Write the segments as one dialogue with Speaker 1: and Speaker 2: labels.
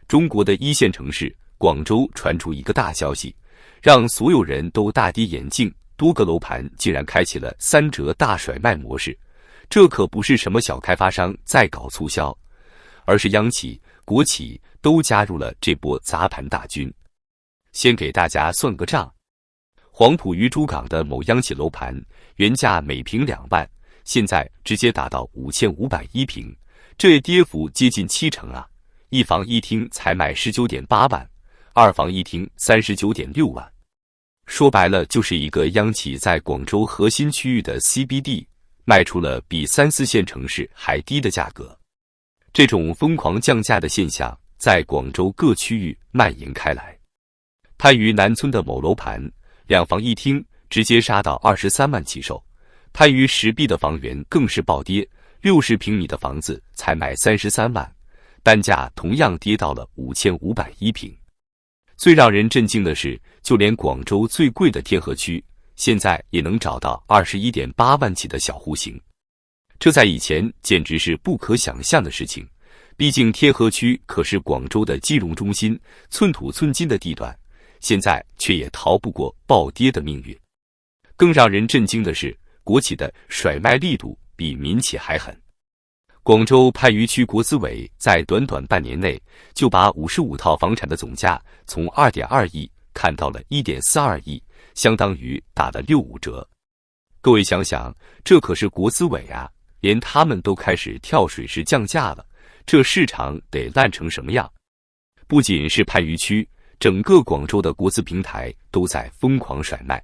Speaker 1: 中国的一线城市广州传出一个大消息，让所有人都大跌眼镜，多个楼盘竟然开启了3折大甩卖模式。这可不是什么小开发商在搞促销，而是央企、国企都加入了这波砸盘大军。先给大家算个账，黄埔于珠港的某央企楼盘原价每平2万，现在直接打到5510平，这也跌幅接近70%啊！一房一厅才卖19.8万，二房一厅39.6万。说白了，就是一个央企在广州核心区域的 CBD 卖出了比3、4线城市还低的价格。这种疯狂降价的现象在广州各区域蔓延开来。番禺南村的某楼盘2房一厅直接杀到23万起售，番禺石壁的房源更是暴跌，60平米的房子才卖33万，单价同样跌到了5510平。最让人震惊的是，就连广州最贵的天河区，现在也能找到21.8万起的小户型。这在以前简直是不可想象的事情，毕竟天河区可是广州的金融中心，寸土寸金的地段，现在却也逃不过暴跌的命运。更让人震惊的是，国企的甩卖力度比民企还狠。广州番禺区国资委在短短半年内就把55套房产的总价从2.2亿看到了1.42亿，相当于打了65折。各位想想，这可是国资委啊，连他们都开始跳水式降价了，这市场得烂成什么样？不仅是番禺区，整个广州的国资平台都在疯狂甩卖。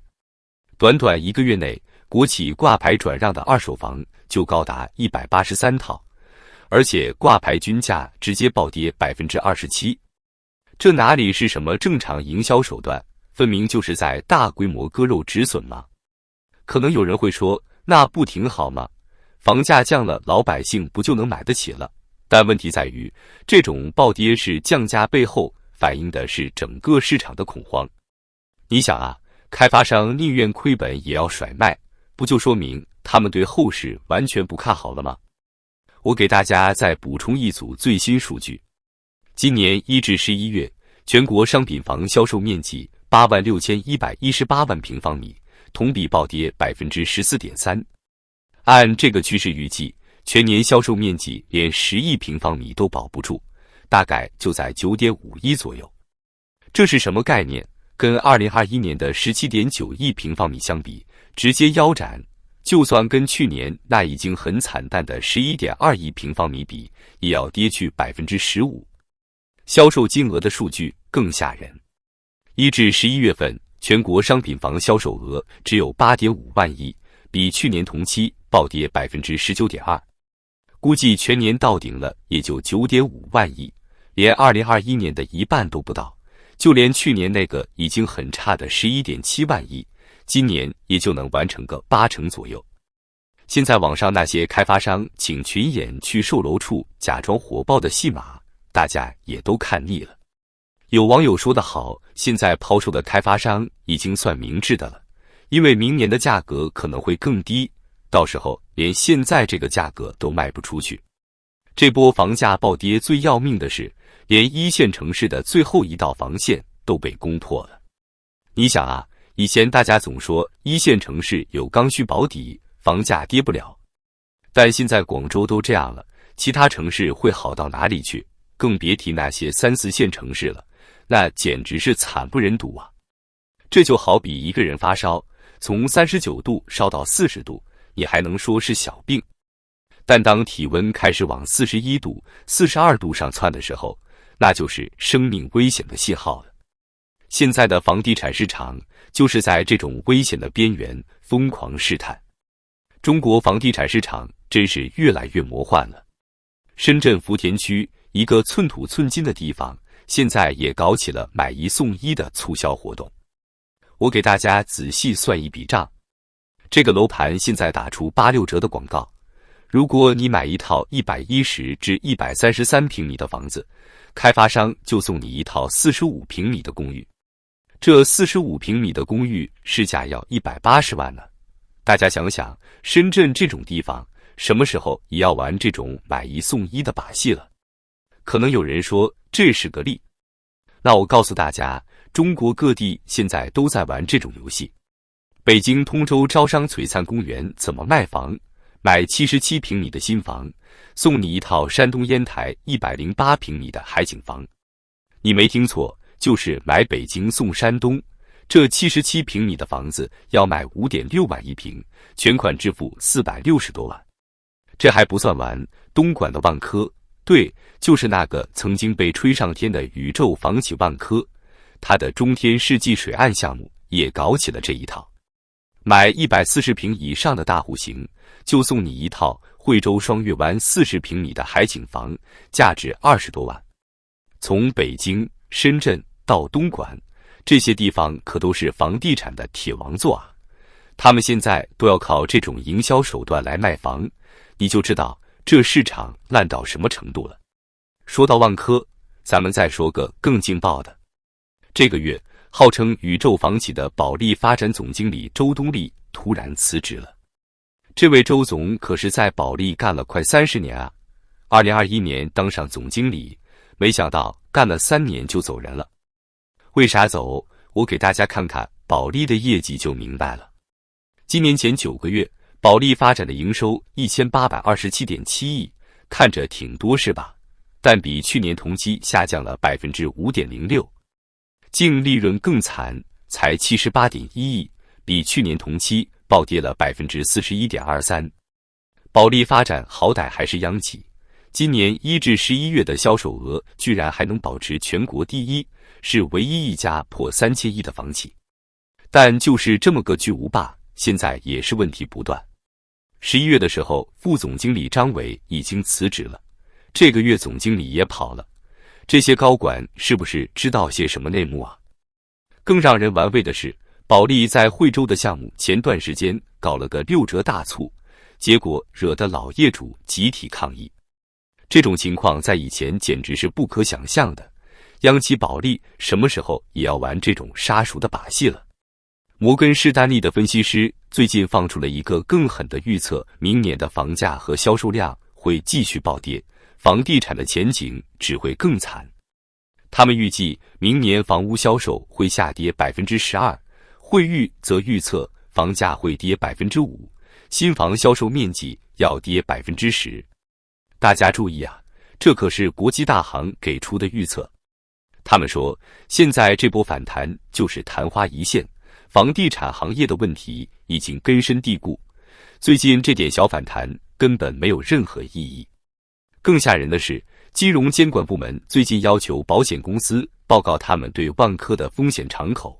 Speaker 1: 短短1个月内，国企挂牌转让的二手房就高达183套，而且挂牌均价直接暴跌27%。这哪里是什么正常营销手段，分明就是在大规模割肉止损嘛。可能有人会说，那不挺好吗？房价降了，老百姓不就能买得起了？但问题在于，这种暴跌式降价背后反映的是整个市场的恐慌。你想啊，开发商宁愿亏本也要甩卖，不就说明他们对后市完全不看好了吗？我给大家再补充一组最新数据。今年1至11月，全国商品房销售面积86118万平方米，同比暴跌14.3%。按这个趋势预计，全年销售面积连10亿平方米都保不住，大概就在9.5亿左右。这是什么概念？跟2021年的17.9亿平方米相比，直接腰斩。就算跟去年那已经很惨淡的11.2亿平方米比，也要跌去15%。销售金额的数据更吓人。1至11月份，全国商品房销售额只有8.5万亿，比去年同期暴跌19.2%。估计全年到顶了也就9.5万亿，连2021年的一半都不到。就连去年那个已经很差的11.7万亿，今年也就能完成个80%左右。现在网上那些开发商请群演去售楼处假装火爆的戏码，大家也都看腻了。有网友说得好，现在抛售的开发商已经算明智的了，因为明年的价格可能会更低，到时候连现在这个价格都卖不出去。这波房价暴跌最要命的是，连一线城市的最后一道防线都被攻破了。你想啊，以前大家总说一线城市有刚需保底，房价跌不了，但现在广州都这样了，其他城市会好到哪里去？更别提那些3、4线城市了，那简直是惨不忍睹啊！这就好比一个人发烧，从39度烧到40度，你还能说是小病？但当体温开始往41度、42度上窜的时候，那就是生命危险的信号了。现在的房地产市场就是在这种危险的边缘疯狂试探。中国房地产市场真是越来越魔幻了。深圳福田区一个寸土寸金的地方，现在也搞起了买1送1的促销活动。我给大家仔细算一笔账，这个楼盘现在打出86折的广告，如果你买一套110至133平米的房子，开发商就送你一套45平米的公寓。这45平米的公寓市价要180万呢。大家想想，深圳这种地方什么时候也要玩这种买1送1的把戏了？可能有人说这是个例，那我告诉大家，中国各地现在都在玩这种游戏。北京通州招商璀璨公园怎么卖房？买77平米的新房，送你一套山东烟台108平米的海景房。你没听错，就是买北京送山东。这77平米的房子要卖5.6万一平，全款支付460多万。这还不算完，东莞的万科，对，就是那个曾经被吹上天的宇宙房企万科，它的中天世纪水岸项目也搞起了这一套。买140平以上的大户型，就送你一套惠州双月湾40平米的海景房，价值20多万。从北京、深圳到东莞，这些地方可都是房地产的铁王座啊！他们现在都要靠这种营销手段来卖房，你就知道这市场烂到什么程度了。说到万科，咱们再说个更劲爆的。这个月，号称宇宙房企的保利发展总经理周东丽突然辞职了。这位周总可是在保利干了快30年啊，2021年当上总经理，没想到干了3年就走人了。为啥走？我给大家看看保利的业绩就明白了。今年前9个月，保利发展的营收1827.7亿，看着挺多是吧？但比去年同期下降了5.06%。净利润更惨，才78.1亿，比去年同期暴跌了41.23%。保利发展好歹还是央企，今年1至11月的销售额居然还能保持全国第一，是唯一一家破3000亿的房企。但就是这么个巨无霸，现在也是问题不断。11月的时候，副总经理张伟已经辞职了，这个月总经理也跑了。这些高管是不是知道些什么内幕啊？更让人玩味的是，保利在惠州的项目前段时间搞了个6折大促，结果惹得老业主集体抗议。这种情况在以前简直是不可想象的，央企保利什么时候也要玩这种杀熟的把戏了？摩根士丹利的分析师最近放出了一个更狠的预测，明年的房价和销售量会继续暴跌，房地产的前景只会更惨。他们预计明年房屋销售会下跌12%，惠誉则预测房价会跌5%，新房销售面积要跌10%。大家注意啊，这可是国际大行给出的预测。他们说，现在这波反弹就是昙花一现，房地产行业的问题已经根深蒂固，最近这点小反弹根本没有任何意义。更吓人的是，金融监管部门最近要求保险公司报告他们对万科的风险敞口。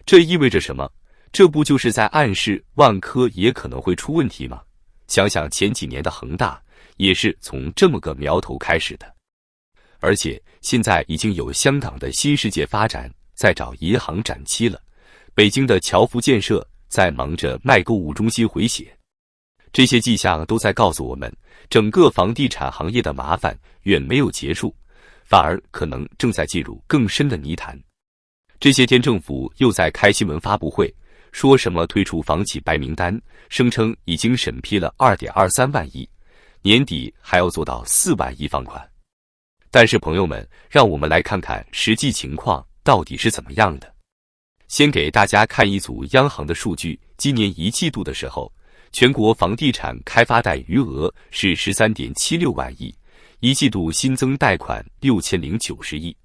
Speaker 1: 这意味着什么？这不就是在暗示万科也可能会出问题吗？想想前几年的恒大，也是从这么个苗头开始的。而且现在已经有香港的新世界发展在找银行展期了，北京的侨福建设在忙着卖购物中心回血。这些迹象都在告诉我们，整个房地产行业的麻烦远没有结束，反而可能正在进入更深的泥潭。这些天政府又在开新闻发布会，说什么推出房企白名单，声称已经审批了2.23万亿，年底还要做到4万亿放款。但是朋友们，让我们来看看实际情况到底是怎么样的。先给大家看一组央行的数据，今年1季度的时候，全国房地产开发贷余额是13.76万亿，1季度新增贷款6090亿。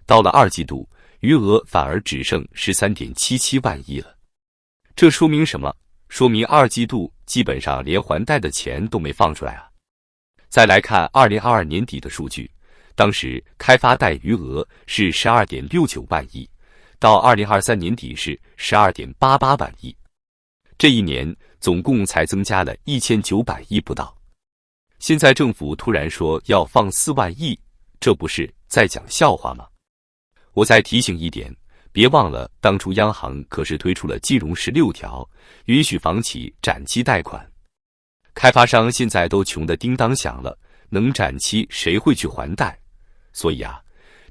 Speaker 1: 到了2季度，余额反而只剩13.77万亿了。这说明什么？说明2季度基本上连还贷的钱都没放出来啊。再来看2022年底的数据，当时开发贷余额是12.69万亿，到2023年底是12.88万亿。这一年总共才增加了1900亿不到。现在政府突然说要放4万亿，这不是在讲笑话吗？我再提醒一点，别忘了当初央行可是推出了金融16条，允许房企展期贷款。开发商现在都穷得叮当响了，能展期谁会去还贷？所以啊，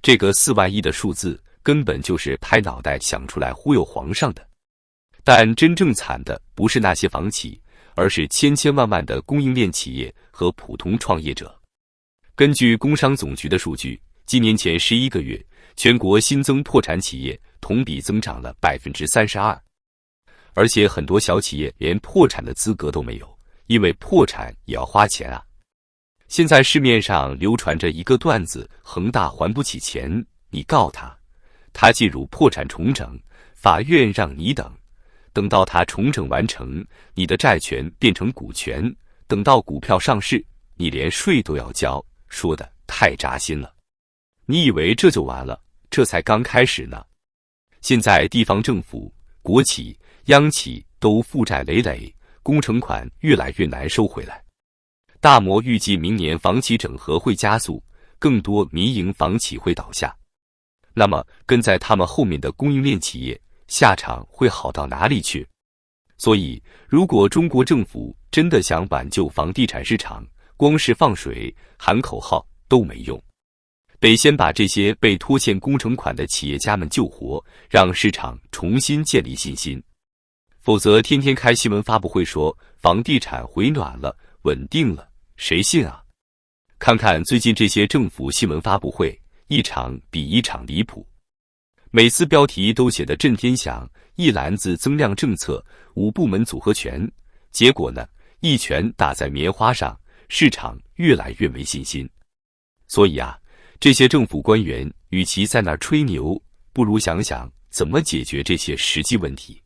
Speaker 1: 这个4万亿的数字根本就是拍脑袋想出来忽悠皇上的。但真正惨的不是那些房企，而是千千万万的供应链企业和普通创业者。根据工商总局的数据，今年前11个月，全国新增破产企业同比增长了32%，而且很多小企业连破产的资格都没有，因为破产也要花钱啊。现在市面上流传着一个段子：恒大还不起钱，你告他，他进入破产重整，法院让你等，等到他重整完成，你的债权变成股权，等到股票上市，你连税都要交，说的太扎心了。你以为这就完了？这才刚开始呢。现在地方政府、国企、央企都负债累累，工程款越来越难收回来。大摩预计明年房企整合会加速，更多民营房企会倒下。那么跟在他们后面的供应链企业下场会好到哪里去？所以，如果中国政府真的想挽救房地产市场，光是放水、喊口号都没用，得先把这些被拖欠工程款的企业家们救活，让市场重新建立信心。否则，天天开新闻发布会说房地产回暖了、稳定了，谁信啊？看看最近这些政府新闻发布会，一场比一场离谱，每次标题都写得震天响，一篮子增量政策，5部门组合拳，结果呢，一拳打在棉花上，市场越来越没信心。所以啊，这些政府官员与其在那儿吹牛，不如想想怎么解决这些实际问题。